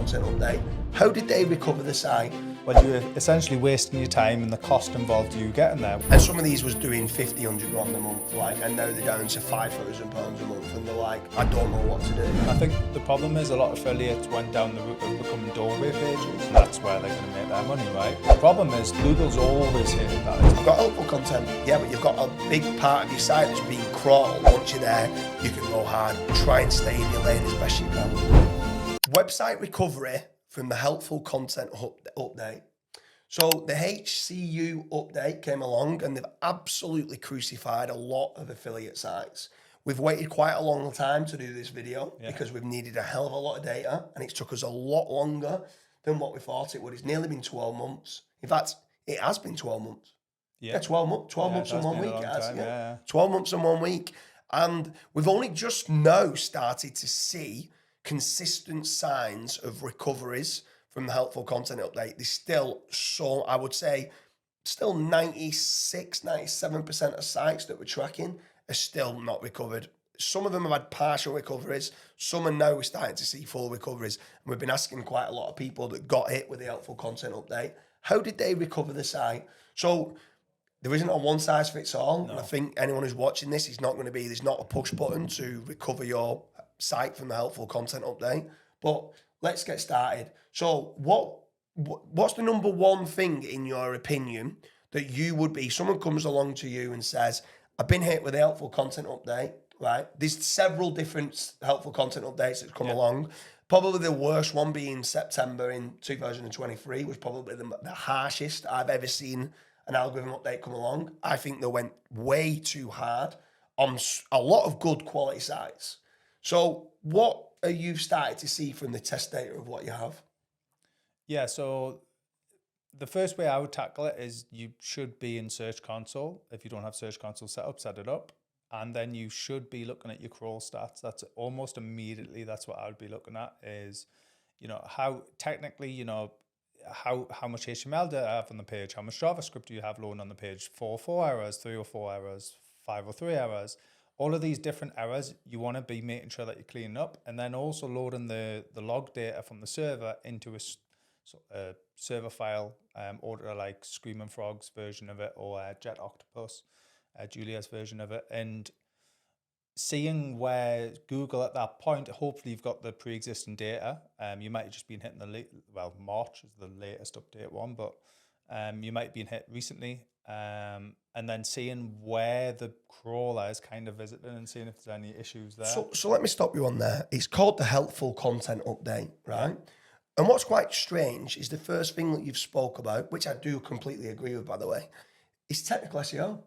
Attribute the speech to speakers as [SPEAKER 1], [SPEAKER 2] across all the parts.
[SPEAKER 1] content update. How did they recover the site?
[SPEAKER 2] Well, you're essentially wasting your time and the cost involved you getting there.
[SPEAKER 1] And some of these was doing 50, 100 grand a month, and now they're down to £5,000 a month, and they're like, I don't know what to do.
[SPEAKER 2] I think the problem is a lot of affiliates went down the route of becoming doorway pages, and that's where they're going to make their money, right? The problem is Google's always hated that.
[SPEAKER 1] You've got helpful content, yeah, but you've got a big part of your site that's being crawled. Once you're there, you can go hard, try and stay in your lane as best you can. Website recovery from the helpful content update. So the HCU update came along and they've absolutely crucified a lot of affiliate sites. We've waited quite a long time to do this video because we've needed a hell of a lot of data, and it's took us a lot longer than what we thought it would. It's nearly been 12 months. In fact, it has been 12 months. Yeah, 12 months and 1 week. It has, 12 months and 1 week. And we've only just now started to see consistent signs of recoveries from the helpful content update. There's still I would say, still 96, 97% of sites that we're tracking are still not recovered. Some of them have had partial recoveries. Some are now we're starting to see full recoveries. And we've been asking quite a lot of people that got hit with the helpful content update, how did they recover the site? So there isn't a one size fits all. No. And I think anyone who's watching this is not going to be, there's not a push button to recover your site from the helpful content update. But let's get started. So what's the number one thing in your opinion that you would be, someone comes along to you and says, I've been hit with the helpful content update, right? There's several different helpful content updates that come along. Probably the worst one being September in 2023 was probably the harshest I've ever seen an algorithm update come along. I think they went way too hard on a lot of good quality sites. So what are you started to see from the test data of what you have?
[SPEAKER 2] Yeah, so the first way I would tackle it is you should be in Search Console. If you don't have Search Console set up, set it up. And then you should be looking at your crawl stats. That's almost immediately, that's what I would be looking at is, how technically, how much HTML do I have on the page? How much JavaScript do you have loading on the page? 4 errors, 3 or 4 errors, 5 or 3 errors. All of these different errors, you want to be making sure that you're cleaning up, and then also loading the log data from the server into a server file, order like Screaming Frog's version of it, or Jet Octopus, Julia's version of it, and seeing where Google at that point, hopefully you've got the pre-existing data. You might have just been hitting March is the latest update one, but you might have been hit recently. And then seeing where the crawler is kind of visiting and seeing if there's any issues there.
[SPEAKER 1] So let me stop you on there. It's called the helpful content update, right? And what's quite strange is the first thing that you've spoke about, which I do completely agree with, by the way, is technical SEO.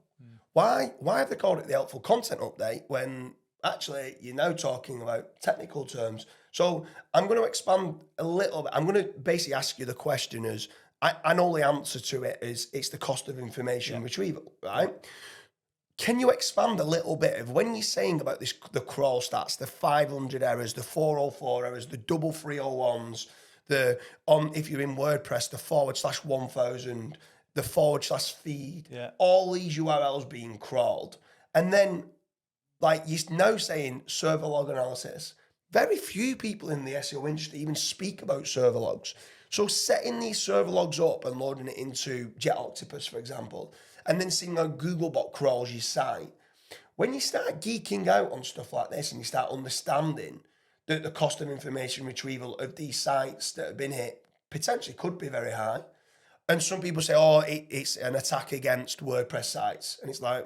[SPEAKER 1] Why have they called it the helpful content update when actually you're now talking about technical terms? So I'm going to expand a little bit. I'm going to basically ask you the question as, I know the answer to it is it's the cost of information retrieval, right? Can you expand a little bit of when you're saying about this, the crawl stats, the 500 errors, the 404 errors, the double 301s, if you're in WordPress, the /1000, the /feed, all these URLs being crawled. And then like you're now saying server log analysis. Very few people in the SEO industry even speak about server logs. So setting these server logs up and loading it into Jet Octopus, for example, and then seeing how Googlebot crawls your site. When you start geeking out on stuff like this and you start understanding that the cost of information retrieval of these sites that have been hit potentially could be very high. And some people say, it's an attack against WordPress sites. And it's like,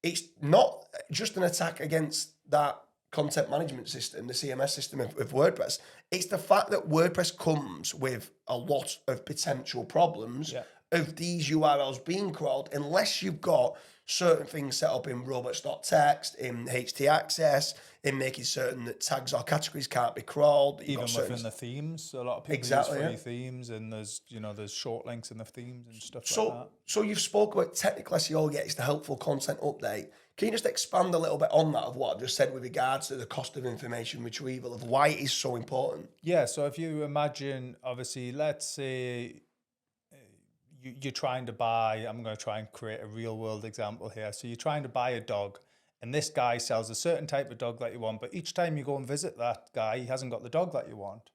[SPEAKER 1] it's not just an attack against that content management system, the CMS system of WordPress. It's the fact that WordPress comes with a lot of potential problems of these URLs being crawled unless you've got certain things set up in robots.txt, in htaccess, in making certain that tags or categories can't be crawled.
[SPEAKER 2] Even within the themes, a lot of people use free themes, and there's short links in the themes and stuff like that.
[SPEAKER 1] So you've spoke about technical SEO, it's the helpful content update. Can you just expand a little bit on that of what I've just said with regards to the cost of information retrieval, of why it is so important?
[SPEAKER 2] Yeah, so if you imagine, obviously, let's say you're trying to buy, I'm going to try and create a real world example here. So you're trying to buy a dog, and this guy sells a certain type of dog that you want, but each time you go and visit that guy, he hasn't got the dog that you want.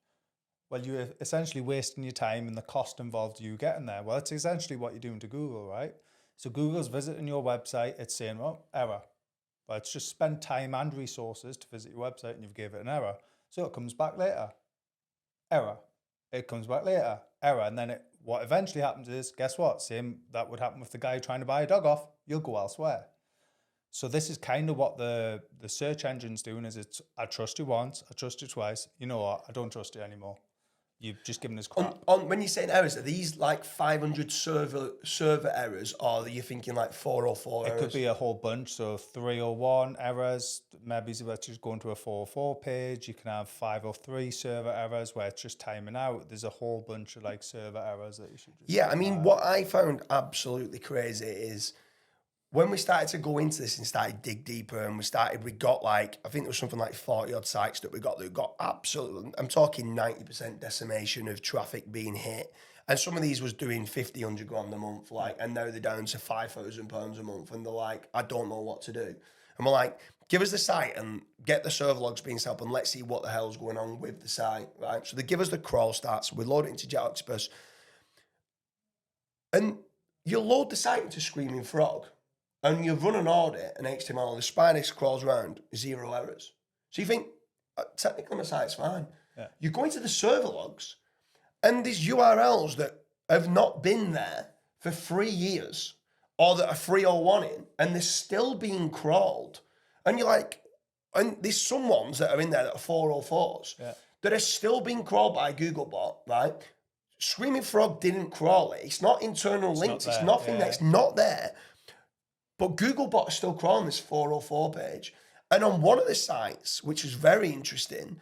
[SPEAKER 2] Well, you're essentially wasting your time and the cost involved you getting there. Well, it's essentially what you're doing to Google, right? So Google's visiting your website, it's saying, well, error. Well, it's just spent time and resources to visit your website and you've gave it an error. So it comes back later, error. It comes back later, error. And then what eventually happens is, guess what? Same that would happen with the guy trying to buy a dog off. You'll go elsewhere. So this is kind of what the search engine's doing is I trust you once, I trust you twice. You know what? I don't trust you anymore. You've just given us crap.
[SPEAKER 1] When you're saying errors, are these like 500 server errors, or are you thinking like 404 errors?
[SPEAKER 2] It could be a whole bunch. So 301 errors, maybe it's just going to a 404 page. You can have 503 server errors where it's just timing out. There's a whole bunch of like server errors that you should just...
[SPEAKER 1] Yeah, I mean, what I found absolutely crazy is when we started to go into this and started dig deeper, and we got like, I think there was something like 40 odd sites that got absolutely, I'm talking 90% decimation of traffic being hit. And some of these was doing 50, 100 grand a month, like, and now they're down to £5,000 a month. And they're like, I don't know what to do. And we're like, give us the site and get the server logs being set up and let's see what the hell's going on with the site, right? So they give us the crawl stats, we load it into Jet Octopus, and you load the site into Screaming Frog, and you run an audit, an HTML, the spider crawls around, 0 errors. So you think, technically my site's fine.
[SPEAKER 2] Yeah.
[SPEAKER 1] You go into the server logs, and there's URLs that have not been there for 3 years, or that are 301 in, and they're still being crawled. And you're like, and there's some ones that are in there that are 404s, that are still being crawled by Googlebot, right? Screaming Frog didn't crawl it. It's not internal links. It's nothing that's not there. But Googlebot is still crawling this 404 page. And on one of the sites, which was very interesting,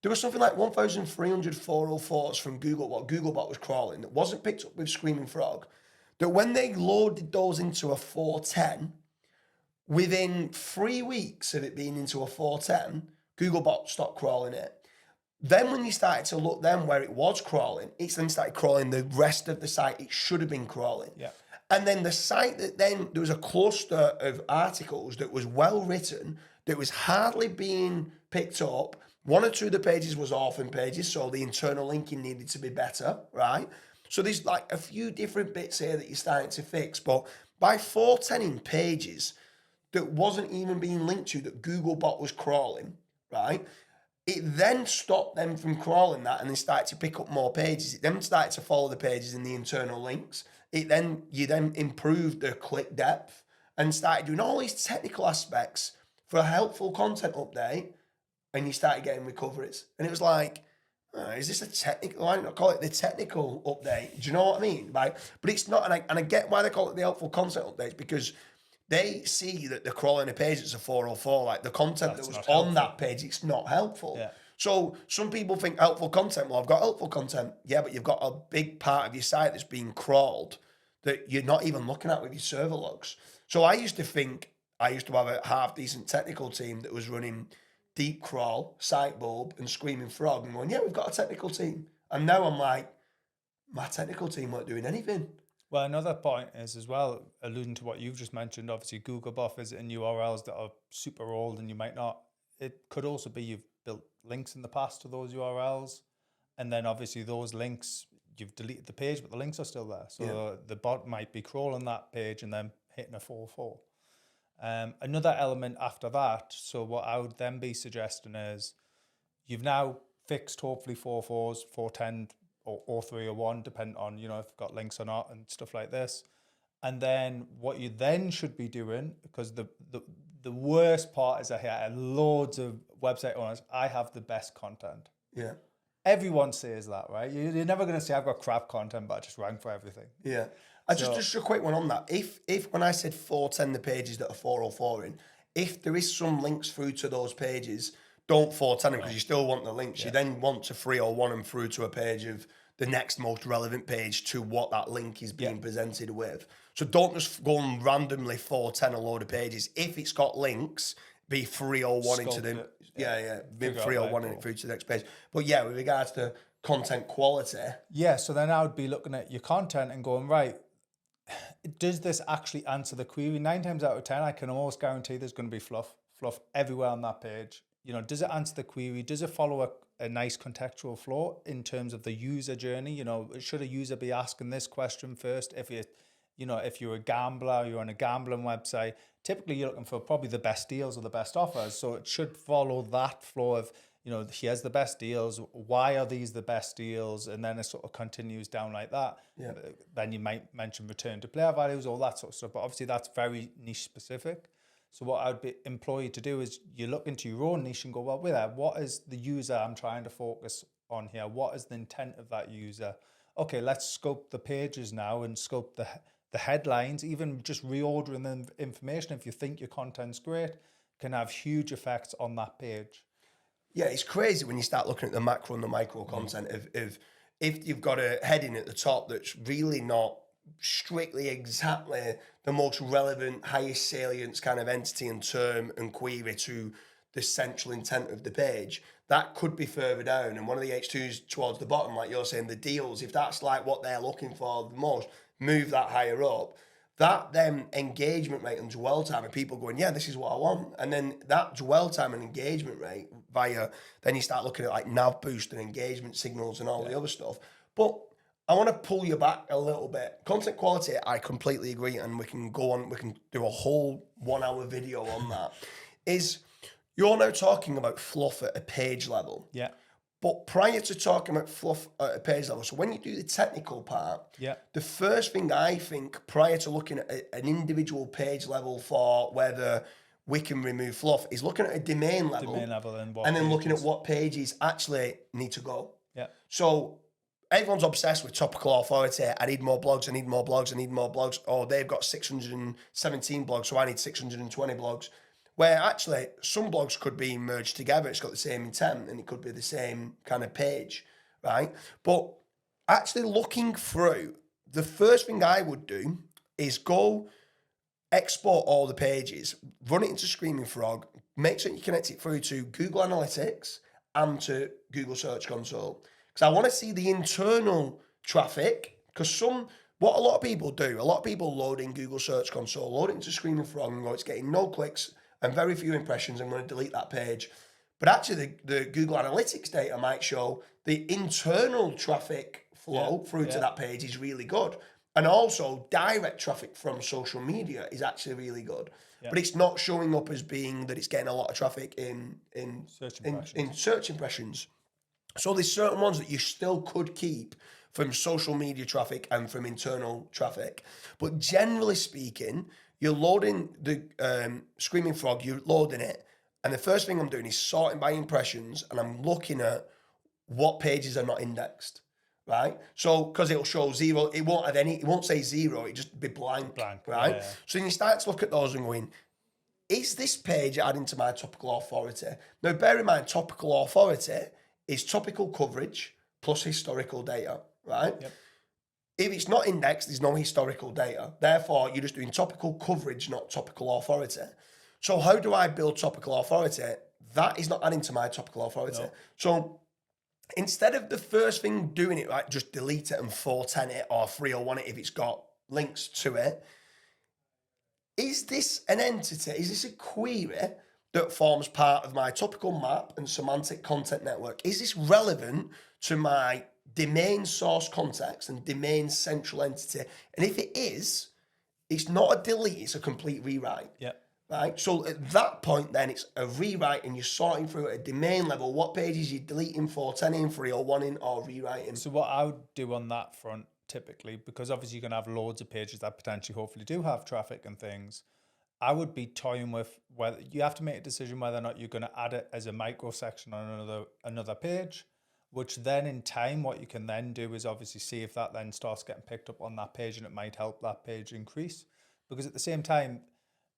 [SPEAKER 1] there was something like 1,300 404s from Googlebot. Googlebot was crawling that wasn't picked up with Screaming Frog. That when they loaded those into a 410, within 3 weeks of it being into a 410, Googlebot stopped crawling it. Then when you started to look then where it was crawling, it's then started crawling the rest of the site it should have been crawling.
[SPEAKER 2] Yeah.
[SPEAKER 1] And then the site that then, there was a cluster of articles that was well written, that was hardly being picked up. 1 or 2 of the pages was orphan pages, so the internal linking needed to be better, right? So there's like a few different bits here that you're starting to fix. But by 410ing pages that wasn't even being linked to, that Googlebot was crawling, right? It then stopped them from crawling that and then started to pick up more pages. It then started to follow the pages in the internal links. You then improved the click depth and started doing all these technical aspects for a helpful content update, and you started getting recoveries. And it was like, is this a technical? Why not call it the technical update? Do you know what I mean? Right? But it's not, and I get why they call it the helpful content updates, because they see that they're crawling a page that's a 404, like the content that was on that page, it's not helpful.
[SPEAKER 2] Yeah.
[SPEAKER 1] So some people think helpful content, well, I've got helpful content. Yeah, but you've got a big part of your site that's being crawled that you're not even looking at with your server logs. So I used to have a half decent technical team that was running Deep Crawl, Sitebulb, and Screaming Frog, and going, yeah, we've got a technical team. And now I'm like, my technical team weren't doing anything.
[SPEAKER 2] Well, another point is as well, alluding to what you've just mentioned, obviously Googlebot visiting URLs that are super old and you might not, it could also be you've built links in the past to those URLs. And then obviously those links, you've deleted the page, but the links are still there. So the bot might be crawling that page and then hitting a 404. Another element after that, so what I would then be suggesting is you've now fixed hopefully 404s, 410 or 301, depending on, if you've got links or not and stuff like this. And then what you then should be doing, because the worst part is I hear loads of website owners, I have the best content.
[SPEAKER 1] Yeah.
[SPEAKER 2] Everyone says that, right? You're never going to say I've got crap content, but I just rank for everything.
[SPEAKER 1] Yeah. Just a quick one on that. If when I said 410 the pages that are 404 in, if there is some links through to those pages, don't 410 them because you still want the links. Yeah. You then want to 301 them through to a page of the next most relevant page to what that link is being presented with. So don't just go and randomly 410 a load of pages. If it's got links, be 301 into them. Be 301 in it through to the next page. But yeah, with regards to content quality.
[SPEAKER 2] Yeah, so then I would be looking at your content and going, right, does this actually answer the query? 9 times out of 10, I can almost guarantee there's going to be fluff everywhere on that page. Does it answer the query? Does it follow a nice contextual flow in terms of the user journey. You know, should a user be asking this question first? If you're a gambler, you're on a gambling website, typically you're looking for probably the best deals or the best offers. So it should follow that flow of, here's the best deals. Why are these the best deals? And then it sort of continues down like that.
[SPEAKER 1] Yeah.
[SPEAKER 2] Then you might mention return to player values, all that sort of stuff. But obviously that's very niche specific. So what I'd implore you to do is you look into your own niche and go, well, what is the user I'm trying to focus on here? What is the intent of that user? Okay, let's sculpt the pages now and sculpt the headlines. Even just reordering the information, if you think your content's great, can have huge effects on that page.
[SPEAKER 1] Yeah, it's crazy when you start looking at the macro and the micro content of if you've got a heading at the top that's really not strictly exactly the most relevant, highest salience kind of entity and term and query to the central intent of the page, that could be further down. And one of the H2s towards the bottom, like you're saying, the deals, if that's like what they're looking for the most, move that higher up. That then engagement rate and dwell time and people going, yeah, this is what I want. And then that dwell time and engagement rate then you start looking at like nav boost and engagement signals and all the other stuff. But I want to pull you back a little bit. Content quality, I completely agree, and we can do a whole 1 hour video on that. Is you're now talking about fluff at a page level.
[SPEAKER 2] Yeah.
[SPEAKER 1] But prior to talking about fluff at a page level, so when you do the technical part, the first thing I think prior to looking at an individual page level for whether we can remove fluff is looking at a domain level, and then looking at what pages actually need to go.
[SPEAKER 2] Yeah.
[SPEAKER 1] So everyone's obsessed with topical authority. I need more blogs, I need more blogs, I need more blogs. Oh, they've got 617 blogs, so I need 620 blogs. Where actually some blogs could be merged together. It's got the same intent and it could be the same kind of page, right? But actually looking through, the first thing I would do is go export all the pages, run it into Screaming Frog, make sure you connect it through to Google Analytics and to Google Search Console. Because I want to see the internal traffic, because what a lot of people do, a lot of people load in Google Search Console, load it into Screaming Frog and go, it's getting no clicks and very few impressions, I'm going to delete that page. But actually the Google Analytics data might show the internal traffic flow through to that page is really good. And also direct traffic from social media is actually really good. But it's not showing up as being that it's getting a lot of traffic in search impressions. So there's certain ones that you still could keep from social media traffic and from internal traffic. But generally speaking, you're loading the Screaming Frog, you're loading it, and the first thing I'm doing is sorting by impressions, and I'm looking at what pages are not indexed, right? So, because it'll show zero, it won't say zero, it just be blank. Right? Yeah. So then you start to look at those and going, is this page adding to my topical authority? Now, bear in mind, topical authority is topical coverage plus historical data, right? Yep. If it's not indexed, there's no historical data. Therefore, you're just doing topical coverage, not topical authority. So how do I build topical authority? That is not adding to my topical authority. No. So instead of the first thing doing it, like just delete it and 410 it or 301 it if it's got links to it, is this an entity? Is this a query that forms part of my topical map and semantic content network? Is this relevant to my domain source context and domain central entity? And if it is, it's not a delete, it's a complete rewrite. Yeah. Right? So at that point then it's a rewrite and you're sorting through at a domain level what pages you're deleting, 410 in, 301 in, or rewriting.
[SPEAKER 2] So what I would do on that front typically, because obviously you're going to have loads of pages that potentially hopefully do have traffic and things, I would be toying with whether you have to make a decision whether or not you're going to add it as a micro section on another page, which then in time, what you can then do is obviously see if that then starts getting picked up on that page and it might help that page increase. Because at the same time,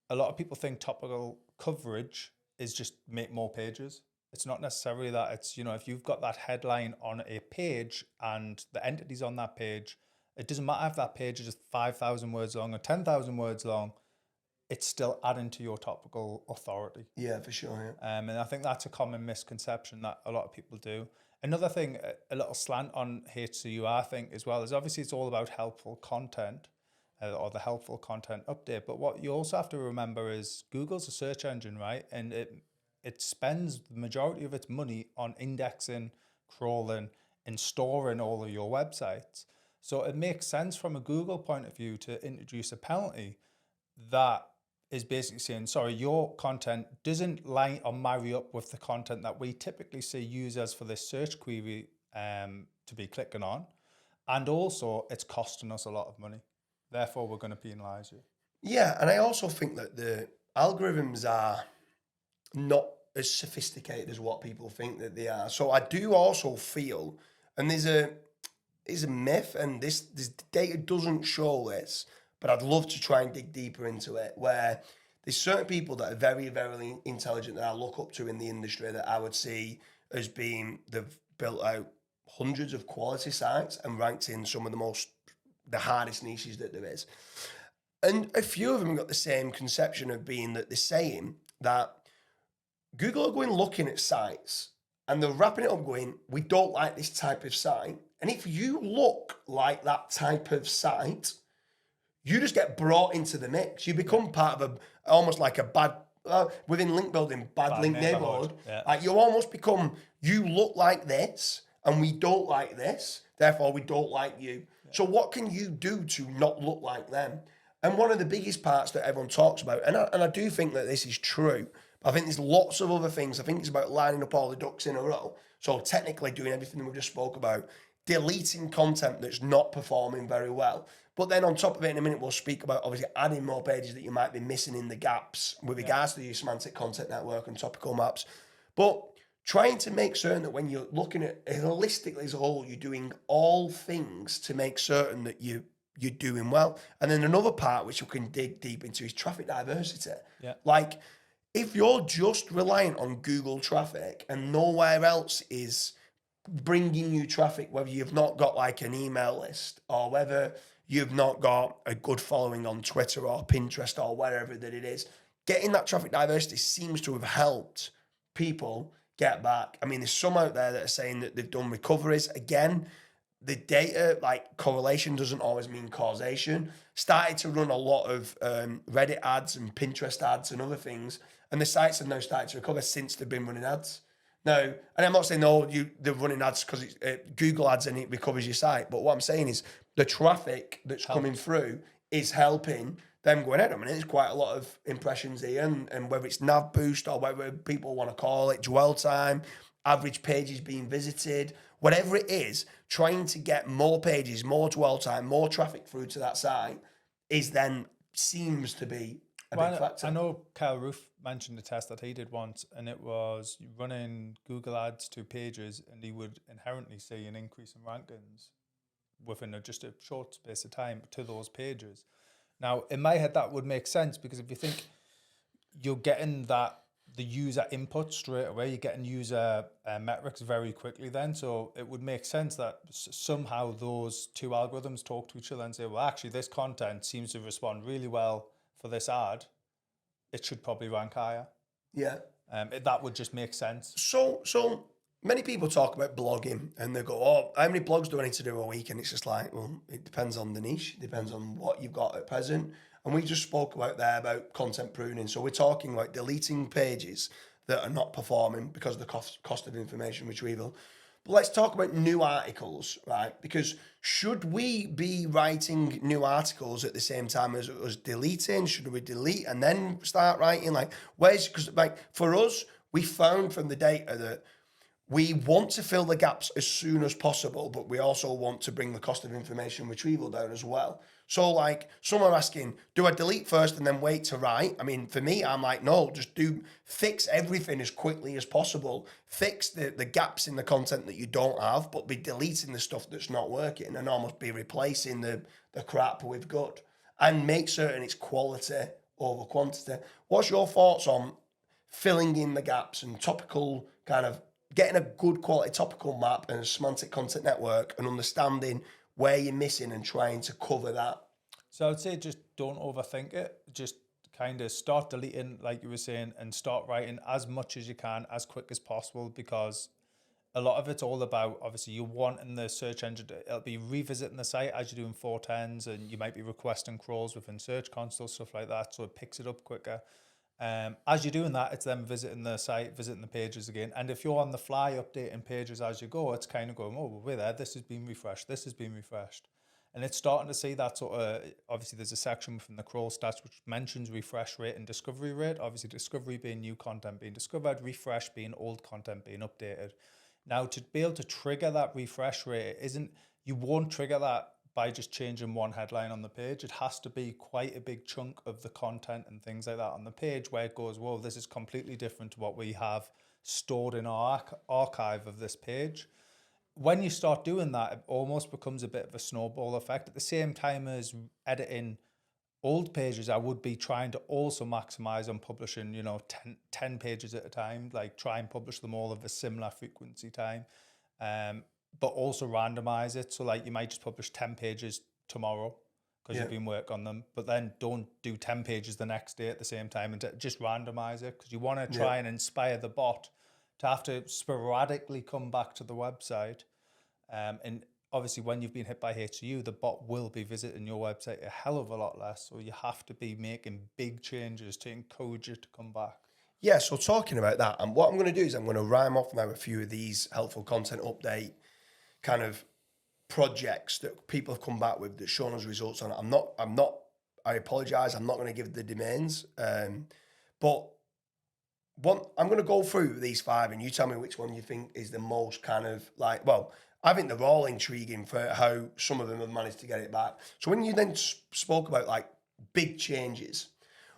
[SPEAKER 2] a lot of people think topical coverage is just make more pages. It's not necessarily that. It's, if you've got that headline on a page and the entities on that page, it doesn't matter if that page is just 5,000 words long or 10,000 words long, it's still adding to your topical authority.
[SPEAKER 1] Yeah, for sure. Yeah.
[SPEAKER 2] And I think that's a common misconception that a lot of people do. Another thing, a little slant on HCU, I think, as well, is obviously it's all about helpful content or the helpful content update. But what you also have to remember is Google's a search engine, right? And it spends the majority of its money on indexing, crawling, and storing all of your websites. So it makes sense from a Google point of view to introduce a penalty that is basically saying, sorry, your content doesn't line or marry up with the content that we typically see users for this search query to be clicking on. And also it's costing us a lot of money. Therefore, we're going to penalise you.
[SPEAKER 1] Yeah, and I also think that the algorithms are not as sophisticated as what people think that they are. So I do also feel, and there's a myth, and this data doesn't show this, but I'd love to try and dig deeper into it, where there's certain people that are very, very intelligent that I look up to in the industry that I would see as being, they've built out hundreds of quality sites and ranked in some of the hardest niches that there is. And a few of them got the same conception of being that they're saying that Google are going looking at sites and they're wrapping it up going, we don't like this type of site. And if you look like that type of site, you just get brought into the mix. You become part of almost like a bad, within link building, bad link neighborhood.
[SPEAKER 2] Yeah.
[SPEAKER 1] Like you almost become, you look like this and we don't like this, therefore we don't like you. Yeah. So what can you do to not look like them? And one of the biggest parts that everyone talks about, and I do think that this is true, but I think there's lots of other things. I think it's about lining up all the ducks in a row. So technically doing everything that we just spoke about, deleting content that's not performing very well. But then on top of it, in a minute, we'll speak about obviously adding more pages that you might be missing in the gaps with regards to your semantic content network and topical maps. But trying to make certain that when you're looking at it holistically as a whole, you're doing all things to make certain that you're doing well. And then another part which we can dig deep into is traffic diversity.
[SPEAKER 2] Yeah.
[SPEAKER 1] Like if you're just reliant on Google traffic and nowhere else is bringing you traffic, whether you've not got like an email list or whether you've not got a good following on Twitter or Pinterest or wherever that it is, getting that traffic diversity seems to have helped people get back. I mean, there's some out there that are saying that they've done recoveries. Again, the data, like correlation doesn't always mean causation. Started to run a lot of Reddit ads and Pinterest ads and other things. And the sites have now started to recover since they've been running ads. Now, and I'm not saying, they're running ads because it's Google ads and it recovers your site. But what I'm saying is the traffic that's coming through is helping them going, I mean, there's quite a lot of impressions here. And whether it's nav boost or whatever people want to call it, dwell time, average pages being visited, whatever it is, trying to get more pages, more dwell time, more traffic through to that site is then seems to be a big factor.
[SPEAKER 2] I know Kyle Roof mentioned a test that he did once, and it was running Google ads to pages, and he would inherently see an increase in rankings within just a short space of time to those pages. Now, in my head, that would make sense because if you think you're getting the user input straight away, you're getting user metrics very quickly then. So it would make sense that somehow those two algorithms talk to each other and say, well, actually, this content seems to respond really well for this ad. It should probably rank higher.
[SPEAKER 1] Yeah.
[SPEAKER 2] That would just make sense.
[SPEAKER 1] So many people talk about blogging and they go, oh, how many blogs do I need to do a week? And it's just like, well, it depends on the niche. It depends on what you've got at present. And we just spoke about content pruning. So we're talking about deleting pages that are not performing because of the cost of information retrieval. But let's talk about new articles, right? Because should we be writing new articles at the same time as deleting? Should we delete and then start writing? Because for us, we found from the data that we want to fill the gaps as soon as possible, but we also want to bring the cost of information retrieval down as well. So some are asking, do I delete first and then wait to write? I mean, for me, I'm like, no, just fix everything as quickly as possible. Fix the gaps in the content that you don't have, but be deleting the stuff that's not working and almost be replacing the crap with good and make certain it's quality over quantity. What's your thoughts on filling in the gaps and topical kind of getting a good quality topical map and a semantic content network and understanding where you're missing and trying to cover that?
[SPEAKER 2] So I would say just don't overthink it. Just kind of start deleting, like you were saying, and start writing as much as you can, as quick as possible, because a lot of it's all about, obviously, you want in the search engine, it'll be revisiting the site as you're doing 410s, and you might be requesting crawls within Search Console, stuff like that, so it picks it up quicker. As you're doing that, it's them visiting the site, visiting the pages again. And if you're on the fly updating pages as you go, it's kind of going, oh, we're there. This has been refreshed. This has been refreshed. And it's starting to see that sort of, obviously there's a section within the crawl stats which mentions refresh rate and discovery rate. Obviously discovery being new content being discovered, refresh being old content being updated. Now to be able to trigger that refresh rate you won't trigger that by just changing one headline on the page. It has to be quite a big chunk of the content and things like that on the page where it goes, whoa, this is completely different to what we have stored in our archive of this page. When you start doing that, it almost becomes a bit of a snowball effect. At the same time as editing old pages, I would be trying to also maximize on publishing, 10 pages at a time, like try and publish them all of a similar frequency time, but also randomize it. So like you might just publish 10 pages tomorrow because you've been working on them, but then don't do 10 pages the next day at the same time, and just randomize it because you want to try and inspire the bot to have to sporadically come back to the website. And obviously when you've been hit by HCU, the bot will be visiting your website a hell of a lot less. So you have to be making big changes to encourage it to come back.
[SPEAKER 1] Yeah, so talking about that, and what I'm going to do is I'm going to rhyme off now a few of these helpful content update kind of projects that people have come back with that shown us results on. I apologize, I'm not going to give the domains, but I'm going to go through these 5 and you tell me which one you think is the most kind of like, well, I think they're all intriguing for how some of them have managed to get it back. So when you then spoke about like big changes,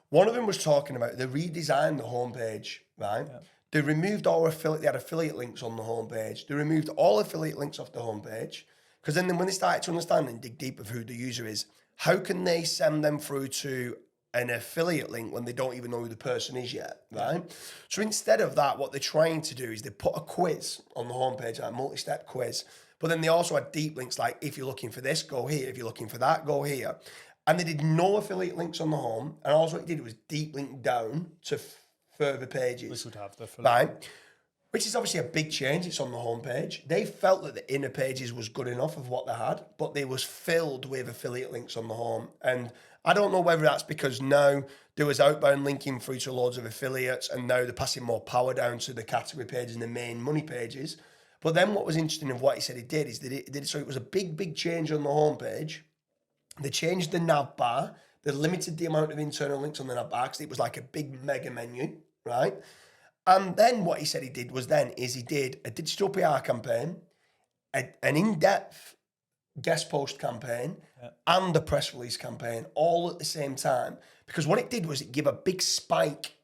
[SPEAKER 1] one of them was talking about they redesigned the homepage, right? Yeah. They removed all they had affiliate links on the homepage. They removed all affiliate links off the homepage because then when they started to understand and dig deep of who the user is, how can they send them through to an affiliate link when they don't even know who the person is yet, right? Yeah. So instead of that, what they're trying to do is they put a quiz on the homepage, like a multi-step quiz, but then they also had deep links like, if you're looking for this, go here. If you're looking for that, go here. And they did no affiliate links on the home, and also what it did was deep link down to further pages.
[SPEAKER 2] Which would have the affiliate.
[SPEAKER 1] Right? Which is obviously a big change. It's on the homepage. They felt that the inner pages was good enough of what they had, but they was filled with affiliate links on the home. And I don't know whether that's because now there was outbound linking through to loads of affiliates, and now they're passing more power down to the category pages and the main money pages. But then what was interesting of what he said he did is that it did, so it was a big change on the homepage. They changed the nav bar. They limited the amount of internal links on the nav bar because it was like a big mega menu, right? And then what he said he did was he did a digital PR campaign, an in-depth guest post campaign, and a press release campaign all at the same time. Because what it did was it gave a big spike,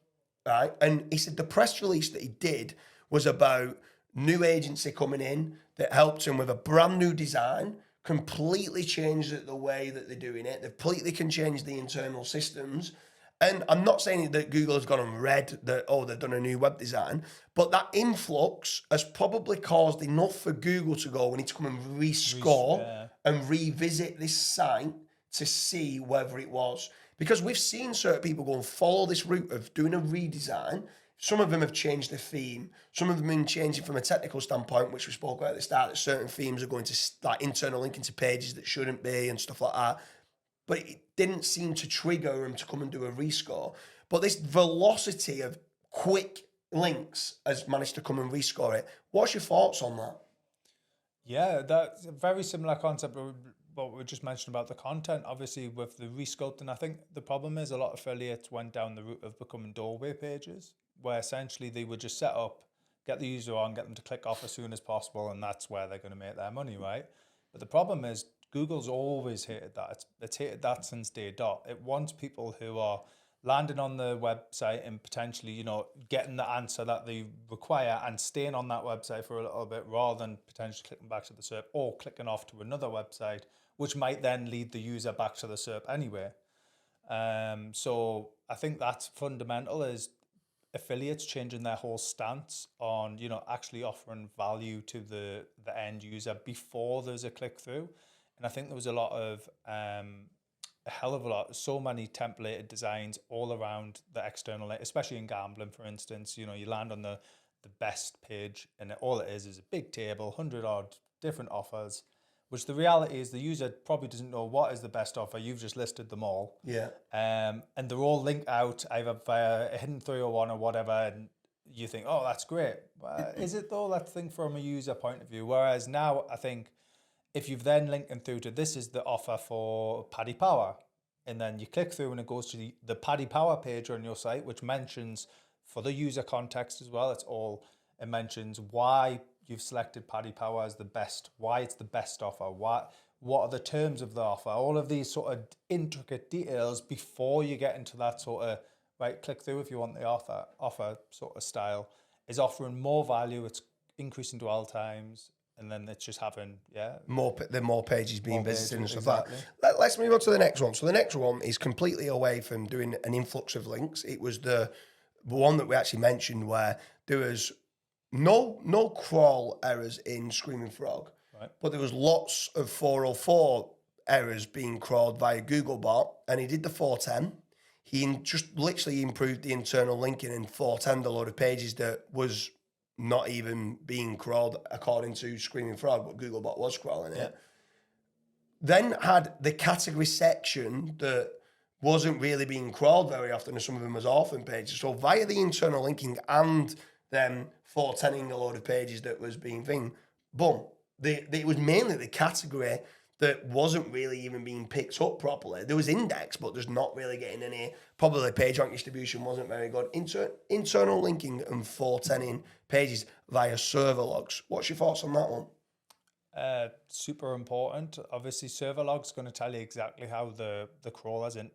[SPEAKER 1] right? And he said the press release that he did was about new agency coming in that helped him with a brand new design, completely changed the way that they're doing it. They completely can change the internal systems. And I'm not saying that Google has gone and read that, they've done a new web design, but that influx has probably caused enough for Google to go, we need to come and rescore and revisit this site to see whether it was. Because we've seen certain people go and follow this route of doing a redesign. Some of them have changed the theme. Some of them have been changing from a technical standpoint, which we spoke about at the start, that certain themes are going to like internal linking to pages that shouldn't be and stuff like that. But it didn't seem to trigger them to come and do a rescore. But this velocity of quick links has managed to come and rescore it. What's your thoughts on that?
[SPEAKER 2] Yeah, that's a very similar concept to what we just mentioned about the content. Obviously, with the resculpting, I think the problem is a lot of affiliates went down the route of becoming doorway pages, where essentially they would just set up, get the user on, get them to click off as soon as possible, and that's where they're going to make their money, right? But the problem is Google's always hated that. It's hated that since day dot. It wants people who are landing on the website and potentially, getting the answer that they require and staying on that website for a little bit rather than potentially clicking back to the SERP or clicking off to another website, which might then lead the user back to the SERP anyway. So I think that's fundamental, is affiliates changing their whole stance on, actually offering value to the end user before there's a click through. And I think there was a lot of, a hell of a lot, so many templated designs all around the external, especially in gambling, for instance. You land on the best page and all it is a big table, 100 odd different offers which the reality is the user probably doesn't know what is the best offer. You've just listed them all.
[SPEAKER 1] Yeah.
[SPEAKER 2] And they're all linked out either via a hidden 301 or whatever. And you think, oh, that's great. Is it though? Let's think from a user point of view. Whereas now I think if you've then linked them through to this is the offer for Paddy Power, and then you click through and it goes to the Paddy Power page on your site, which mentions for the user context as well, it mentions why you've selected Paddy Power as the best, why it's the best offer, what are the terms of the offer, all of these sort of intricate details before you get into that sort of, right, click through if you want the offer sort of style, is offering more value, it's increasing dwell times, and then it's just having,
[SPEAKER 1] more pages being visited and stuff
[SPEAKER 2] exactly.
[SPEAKER 1] like that. Let's move on to the next one. So the next one is completely away from doing an influx of links. It was the one that we actually mentioned where there was no crawl errors in Screaming Frog,
[SPEAKER 2] right,
[SPEAKER 1] but there was lots of 404 errors being crawled via Googlebot, and he did the 410. He just literally improved the internal linking and 410 a load of pages that was not even being crawled according to Screaming Frog, but Googlebot was crawling it. Then had the category section that wasn't really being crawled very often, and some of them was orphan pages. So via the internal linking and then 410ing a load of pages that was being thing, boom. It was mainly the category that wasn't really even being picked up properly. There was index, but there's not really getting any. Probably page rank distribution wasn't very good. Internal linking and 410ing pages via server logs. What's your thoughts on that one?
[SPEAKER 2] Super important. Obviously, server log's going to tell you exactly how the crawler's in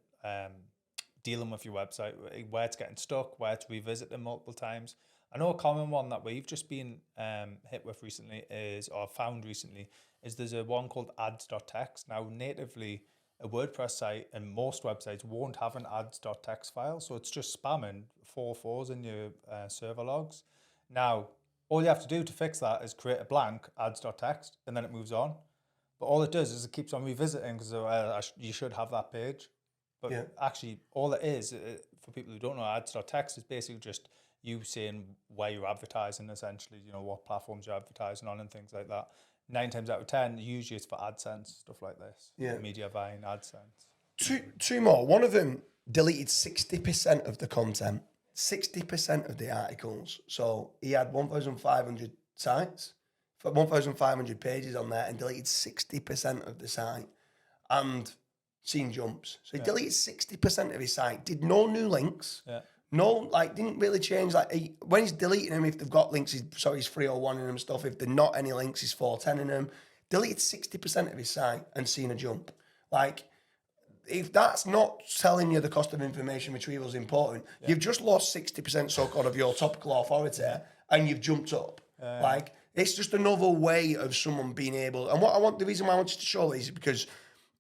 [SPEAKER 2] dealing with your website, where it's getting stuck, where to revisit them multiple times. I know a common one that we've just been hit with recently is there's a one called ads.txt. Now, natively, a WordPress site and most websites won't have an ads.txt file, so it's just spamming 404s in your server logs. Now, all you have to do to fix that is create a blank ads.txt, and then it moves on. But all it does is it keeps on revisiting because you should have that page. But actually, all it is, for people who don't know, ads.txt is basically just you saying where you're advertising, essentially, what platforms you're advertising on and things like that. 9 times out of 10, usually it's for AdSense, stuff like this. Media buying, AdSense.
[SPEAKER 1] Two more. One of them deleted 60% of the content, 60% of the articles. So he had 1,500 sites, 1,500 pages on there, and deleted 60% of the site and seen jumps. So he deleted 60% of his site, did no new links. No, didn't really change. When he's deleting them, if they've got links, he's 301 in them and stuff. If they're not any links, he's 410 in them. Deleted 60% of his site and seen a jump. If that's not telling you the cost of information retrieval is important, you've just lost 60% so-called of your topical authority and you've jumped up. It's just another way of someone being able. And the reason why I wanted to show this is because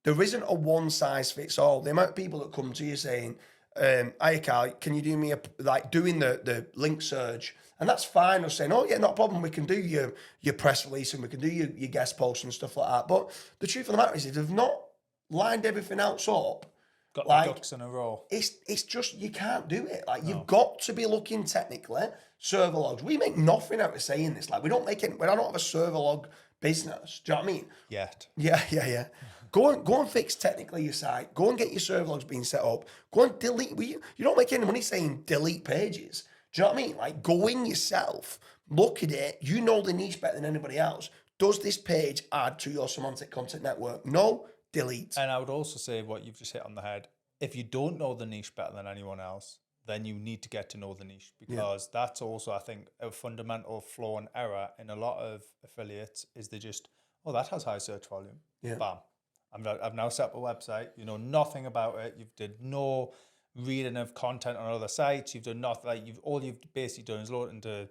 [SPEAKER 1] there isn't a one-size-fits-all. The amount of people that come to you saying, "Hi, Carl, can you do me doing the link surge?" And that's fine. Or saying, "Oh yeah, not a problem. We can do your press release and we can do your guest posts and stuff like that." But the truth of the matter is, if they've not lined everything else up,
[SPEAKER 2] got the ducks in a row,
[SPEAKER 1] it's just you can't do it. You've got to be looking technically. Server logs. We make nothing out of saying this. We don't make it. We don't have a server log business. Do you know what I mean?
[SPEAKER 2] Yet.
[SPEAKER 1] Yeah. Go and fix technically your site. Go and get your server logs being set up. Go and delete. You don't make any money saying delete pages. Do you know what I mean? Go in yourself, look at it. You know the niche better than anybody else. Does this page add to your semantic content network? No, delete.
[SPEAKER 2] And I would also say what you've just hit on the head. If you don't know the niche better than anyone else, then you need to get to know the niche, because that's also, I think, a fundamental flaw and error in a lot of affiliates is they just, that has high search volume. Bam. I've now set up a website. You know nothing about it. You've did no reading of content on other sites. You've done nothing. All you've basically done is load it into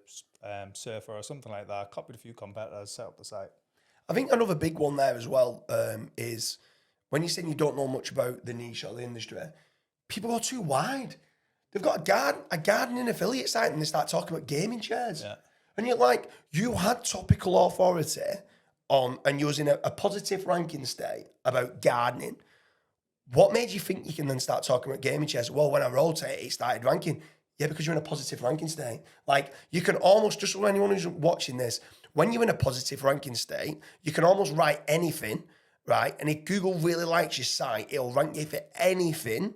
[SPEAKER 2] Surfer or something like that. Copied a few competitors, set up the site.
[SPEAKER 1] I think another big one there as well is when you're saying you don't know much about the niche or the industry, people go too wide. They've got a gardening affiliate site and they start talking about gaming chairs. And you're like, you had topical authority on, and you was in a positive ranking state about gardening. What made you think you can then start talking about gaming chairs? Well, when I rotate, it started ranking. Yeah, because you're in a positive ranking state. Like, you can almost, just for anyone who's watching this, when you're in a positive ranking state, you can almost write anything, right? And if Google really likes your site, it'll rank you for anything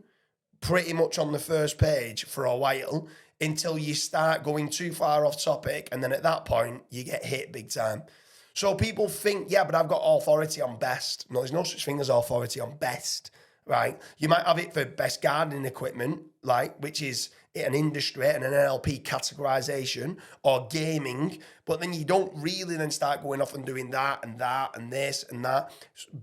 [SPEAKER 1] pretty much on the first page for a while until you start going too far off topic. And then at that point, you get hit big time. So people think, yeah, but I've got authority on best. No, there's no such thing as authority on best, right? You might have it for best gardening equipment, like, which is an industry and an NLP categorization, or gaming, but then you don't really then start going off and doing that and that and this and that.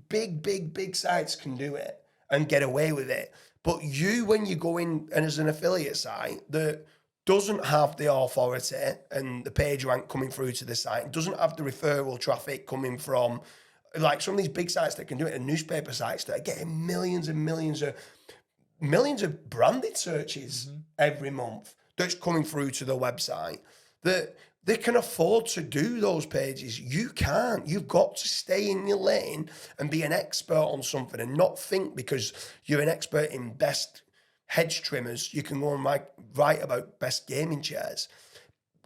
[SPEAKER 1] Big sites can do it and get away with it. But you, when you go in and as an affiliate site that doesn't have the authority and the page rank coming through to the site, doesn't have the referral traffic coming from, like, some of these big sites that can do it, and newspaper sites that are getting millions and millions of branded searches every month that's coming through to the website, that they can afford to do those pages. You can't. You've got to stay in your lane and be an expert on something, and not think because you're an expert in best hedge trimmers, you can go and write about best gaming chairs.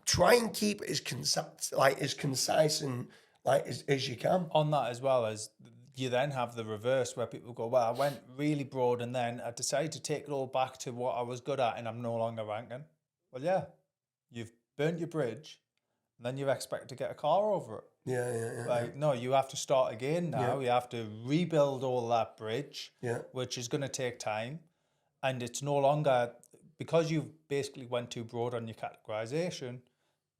[SPEAKER 1] Try and keep it as concise and as you can.
[SPEAKER 2] On that, as well as you then have the reverse where people go, well, I went really broad and then I decided to take it all back to what I was good at and I'm no longer ranking. Well, yeah, you've burnt your bridge and then you expect to get a car over it.
[SPEAKER 1] Yeah.
[SPEAKER 2] No, you have to start again now. You have to rebuild all that bridge, which is going to take time. And it's no longer, because you've basically went too broad on your categorization,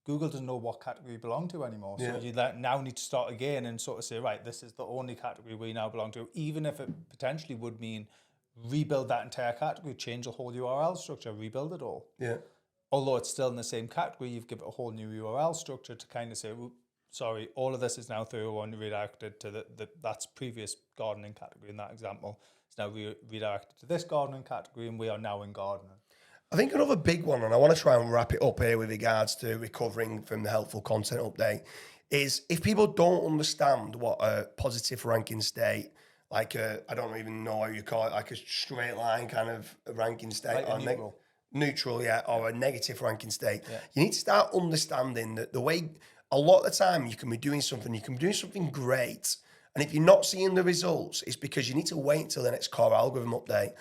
[SPEAKER 2] Google doesn't know what category you belong to anymore. So you now need to start again and sort of say, right, this is the only category we now belong to, even if it potentially would mean rebuild that entire category, change the whole URL structure, rebuild it all.
[SPEAKER 1] Yeah.
[SPEAKER 2] Although it's still in the same category, you've given it a whole new URL structure to kind of say, sorry, all of this is now 301 redirected to that's previous gardening category in that example. It's now redirected to this gardening category, and we are now in gardening.
[SPEAKER 1] I think another big one, and I want to try and wrap it up here with regards to recovering from the helpful content update, is if people don't understand what a positive ranking state, like I don't even know how you call it, like a straight line kind of ranking state,
[SPEAKER 2] Like
[SPEAKER 1] or neutral, or a negative ranking state.
[SPEAKER 2] Yeah.
[SPEAKER 1] You need to start understanding that the way, a lot of the time you can be doing something great, and if you're not seeing the results, it's because you need to wait until the next core algorithm update.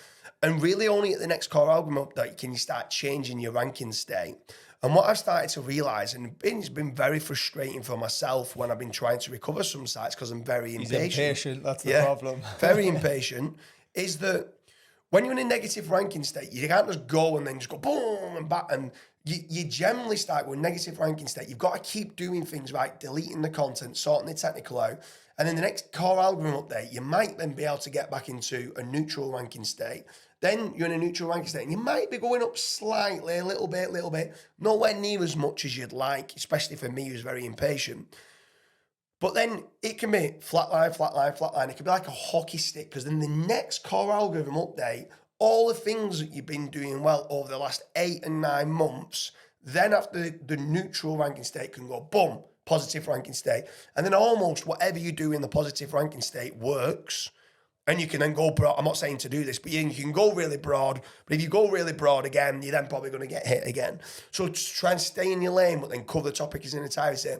[SPEAKER 1] And really only at the next core algorithm update can you start changing your ranking state. And what I've started to realise, and it's been very frustrating for myself when I've been trying to recover some sites because I'm very impatient.
[SPEAKER 2] He's impatient, that's the problem.
[SPEAKER 1] Very impatient, is that when you're in a negative ranking state, you can't just go and then just go boom and back. And you generally start with negative ranking state. You've got to keep doing things right, deleting the content, sorting the technical out. And then the next core algorithm update, you might then be able to get back into a neutral ranking state. Then you're in a neutral ranking state and you might be going up slightly, a little bit, nowhere near as much as you'd like, especially for me who's very impatient. But then it can be flatline. It can be like a hockey stick, because then the next core algorithm update, all the things that you've been doing well over the last 8 and 9 months, then after the neutral ranking state can go boom, positive ranking state. And then almost whatever you do in the positive ranking state works. And you can then go broad. I'm not saying to do this, but you can go really broad. But if you go really broad again, you're then probably going to get hit again. So just try and stay in your lane, but then cover the topic as an entirety.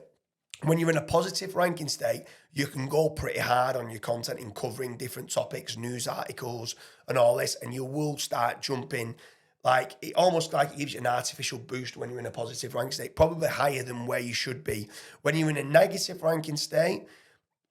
[SPEAKER 1] When you're in a positive ranking state, you can go pretty hard on your content in covering different topics, news articles, and all this, and you will start jumping. Like, it almost like it gives you an artificial boost when you're in a positive ranking state, probably higher than where you should be. When you're in a negative ranking state,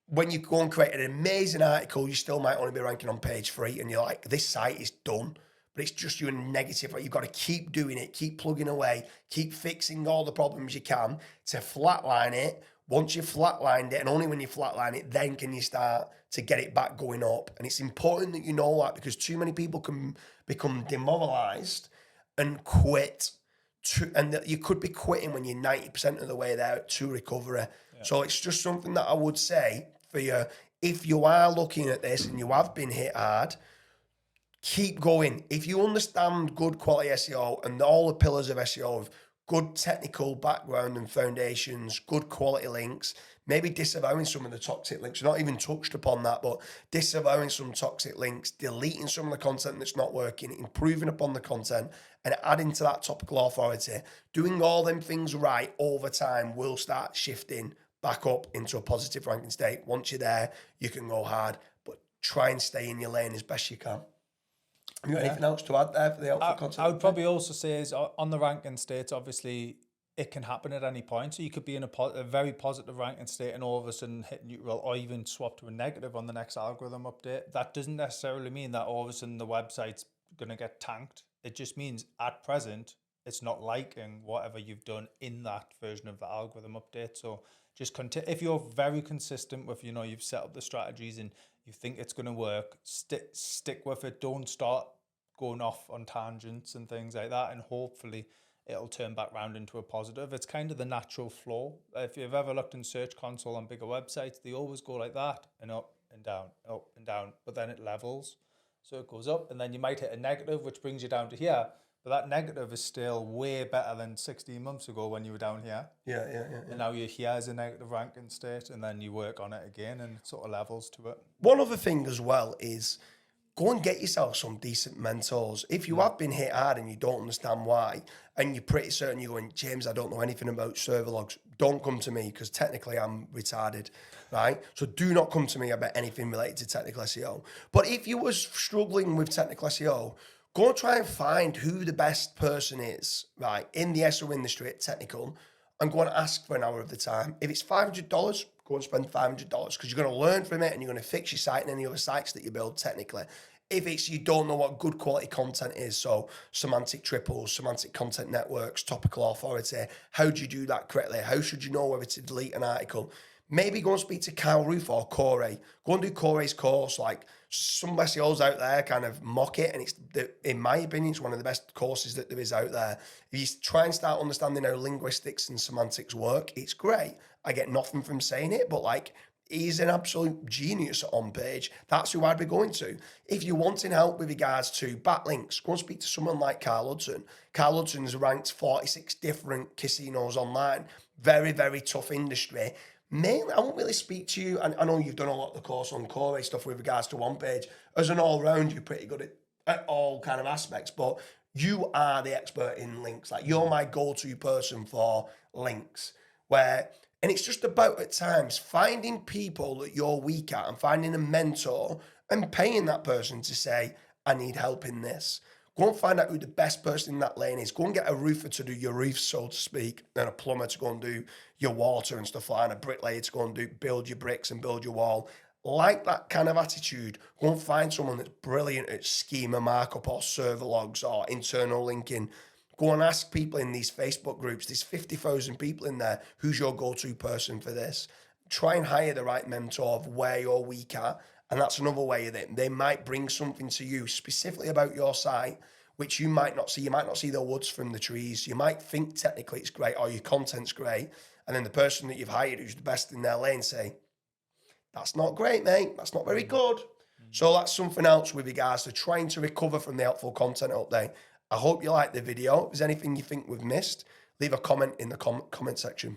[SPEAKER 1] when you go and create an amazing article, you still might only be ranking on page 3, and you're like, this site is done. But it's just you're in a negative, right? You've got to keep doing it, keep plugging away, keep fixing all the problems you can to flatline it. Once you've flatlined it, and only when you flatline it, then can you start to get it back going up. And it's important that you know that, because too many people can become demoralized and quit. And that you could be quitting when you're 90% of the way there to recovery. Yeah. So it's just something that I would say for you, if you are looking at this and you have been hit hard, keep going. If you understand good quality SEO and all the pillars of SEO, of good technical background and foundations, good quality links, maybe disavowing some of the toxic links. We've not even touched upon that, but disavowing some toxic links, deleting some of the content that's not working, improving upon the content, and adding to that topical authority. Doing all them things right over time will start shifting back up into a positive ranking state. Once you're there, you can go hard, but try and stay in your lane as best you can. Have you got anything else to add there for the helpful content?
[SPEAKER 2] I would probably also say is on the ranking states, obviously, it can happen at any point. So you could be in a very positive ranking state and all of a sudden hit neutral or even swap to a negative on the next algorithm update. That doesn't necessarily mean that all of a sudden the website's going to get tanked. It just means at present, it's not liking whatever you've done in that version of the algorithm update. So just if you're very consistent with, you've set up the strategies and you think it's going to work, stick with it. Don't start going off on tangents and things like that. And hopefully it'll turn back round into a positive. It's kind of the natural flow. If you've ever looked in Search Console on bigger websites, they always go like that, and up and down, but then it levels. So it goes up, and then you might hit a negative, which brings you down to here. But that negative is still way better than 16 months ago when you were down here.
[SPEAKER 1] Yeah.
[SPEAKER 2] And now you're here as a negative ranking state, and then you work on it again, and it sort of levels to it.
[SPEAKER 1] One other thing as well is go and get yourself some decent mentors. If you have been hit hard and you don't understand why, and you're pretty certain you're going, James, I don't know anything about server logs, don't come to me because technically I'm retarded, right? So do not come to me about anything related to technical SEO. But if you was struggling with technical SEO, go and try and find who the best person is, right, in the SEO industry at technical, and go and ask for an hour of the time. If it's $500, go and spend $500 because you're going to learn from it and you're going to fix your site and any other sites that you build technically. If it's you don't know what good quality content is, so semantic triples, semantic content networks, topical authority, how do you do that correctly? How should you know whether to delete an article? Maybe go and speak to Kyle Roof or Corey. Go and do Corey's course. Like some SEOs out there kind of mock it, and in my opinion, it's one of the best courses that there is out there. If you try and start understanding how linguistics and semantics work, it's great. I get nothing from saying it, but like he's an absolute genius on page. That's who I'd be going to. If you're wanting help with regards to backlinks, go and speak to someone like Carl Hudson. Carl Hudson's ranked 46 different casinos online. Very, very tough industry. Mainly, I won't really speak to you, and I know you've done a lot of the course on Corey stuff with regards to one page. As an all-round, you're pretty good at all kind of aspects, but you are the expert in links. Like you're my go-to person for links, and it's just about at times finding people that you're weak at and finding a mentor and paying that person to say, I need help in this. Go and find out who the best person in that lane is. Go and get a roofer to do your roof, so to speak, and a plumber to go and do your water and stuff like that, and a bricklayer to go and build your bricks and build your wall. Like that kind of attitude, go and find someone that's brilliant at schema markup or server logs or internal linking. Go and ask people in these Facebook groups, there's 50,000 people in there, who's your go-to person for this? Try and hire the right mentor of where you're weak at. And that's another way of it. They might bring something to you specifically about your site, which you might not see. You might not see the woods from the trees. You might think technically it's great or your content's great. And then the person that you've hired who's the best in their lane say, that's not great, mate. That's not very good. So that's something else with regards to trying to recover from the helpful content update. I hope you liked the video. If there's anything you think we've missed, leave a comment in the comment section.